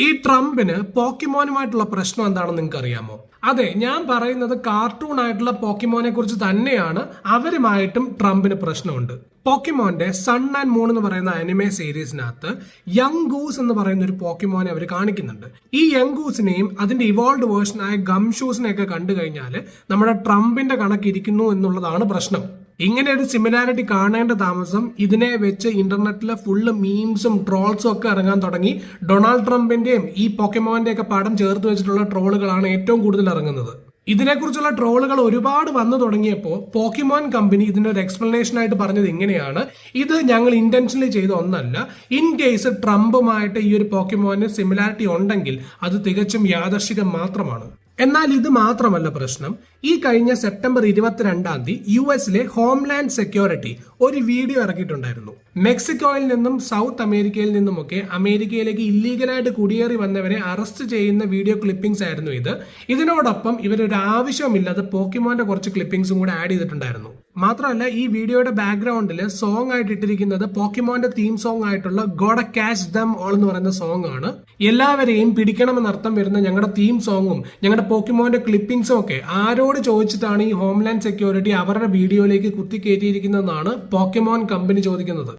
ഈ ട്രംപിന് പോക്കിമോനുമായിട്ടുള്ള പ്രശ്നം എന്താണെന്ന് നിങ്ങൾക്ക് അറിയാമോ? അതെ, ഞാൻ പറയുന്നത് കാർട്ടൂൺ ആയിട്ടുള്ള പോക്കിമോനെ കുറിച്ച് തന്നെയാണ്. അവരുമായിട്ടും ട്രംപിന് പ്രശ്നമുണ്ട്. പോക്കിമോന്റെ സൺ ആൻഡ് മൂൺ എന്ന് പറയുന്ന അനിമേ സീരീസിനകത്ത് യങ് ഗൂസ് എന്ന് പറയുന്ന ഒരു പോക്കിമോനെ അവർ കാണിക്കുന്നുണ്ട്. ഈ യങ് ഗൂസിനെയും അതിന്റെ ഇവോൾവ് വേർഷനായ ഗംഷൂസിനെയൊക്കെ കണ്ടു കഴിഞ്ഞാൽ നമ്മുടെ ട്രംപിന്റെ കണക്കിരിക്കുന്നു എന്നുള്ളതാണ് പ്രശ്നം. ഇങ്ങനെ ഒരു സിമിലാരിറ്റി കാണേണ്ട താമസം ഇതിനെ വെച്ച് ഇന്റർനെറ്റിലെ ഫുള്ള് മീംസും ട്രോൾസും ഒക്കെ ഇറങ്ങാൻ തുടങ്ങി. ഡൊണാൾഡ് ട്രംപിന്റെയും ഈ പോക്കിമോന്റെ ഒക്കെ പടം ചേർത്ത് വെച്ചിട്ടുള്ള ട്രോളുകളാണ് ഏറ്റവും കൂടുതൽ ഇറങ്ങുന്നത്. ഇതിനെക്കുറിച്ചുള്ള ട്രോളുകൾ ഒരുപാട് വന്നു തുടങ്ങിയപ്പോൾ പോക്കിമോൻ കമ്പനി ഇതിന്റെ ഒരു എക്സ്പ്ലനേഷൻ ആയിട്ട് പറഞ്ഞത് ഇങ്ങനെയാണ്: ഇത് ഞങ്ങൾ ഇന്റൻഷനലി ചെയ്ത ഒന്നല്ല. ഇൻ കേസ് ട്രംപുമായിട്ട് ഈ ഒരു പോക്കിമോന് സിമിലാരിറ്റി ഉണ്ടെങ്കിൽ അത് തികച്ചും യാദർശികം മാത്രമാണ്. എന്നാൽ ഇത് മാത്രമല്ല പ്രശ്നം. ഈ കഴിഞ്ഞ സെപ്റ്റംബർ 22 യുഎസിലെ ഹോംലാൻഡ് സെക്യൂരിറ്റി ഒരു വീഡിയോ ഇറക്കിയിട്ടുണ്ടായിരുന്നു. മെക്സിക്കോയിൽ നിന്നും സൗത്ത് അമേരിക്കയിൽ നിന്നുമൊക്കെ അമേരിക്കയിലേക്ക് ഇല്ലീഗലായിട്ട് കുടിയേറി വന്നവരെ അറസ്റ്റ് ചെയ്യുന്ന വീഡിയോ ക്ലിപ്പിംഗ്സ് ആയിരുന്നു ഇത്. ഇതിനോടൊപ്പം ഇവരൊരു ആവശ്യമില്ലാതെ പോക്കിമോന്റെ കുറച്ച് ക്ലിപ്പിംഗ്സും കൂടെ ആഡ് ചെയ്തിട്ടുണ്ടായിരുന്നു. മാത്രമല്ല, ഈ വീഡിയോയുടെ ബാക്ക്ഗ്രൗണ്ടിൽ സോങ് ആയിട്ട് ഇട്ടിരിക്കുന്നത് പോക്കിമോന്റെ തീം സോങ് ആയിട്ടുള്ള ഗോഡ ക്യാച്ച് ദം ഓൾ എന്ന് പറയുന്ന സോങ് ആണ്. എല്ലാവരെയും പിടിക്കണമെന്നർത്ഥം വരുന്ന ഞങ്ങളുടെ തീം സോങ്ങും ഞങ്ങളുടെ പോക്കിമോന്റെ ക്ലിപ്പിംഗ്സും ഒക്കെ ആരോട് ചോദിച്ചിട്ടാണ് ഈ ഹോംലാൻഡ് സെക്യൂരിറ്റി അവരുടെ വീഡിയോയിലേക്ക് കുത്തിക്കയറ്റിയിരിക്കുന്നതെന്നാണ് പോക്കിമോൻ കമ്പനി ചോദിക്കുന്നത്.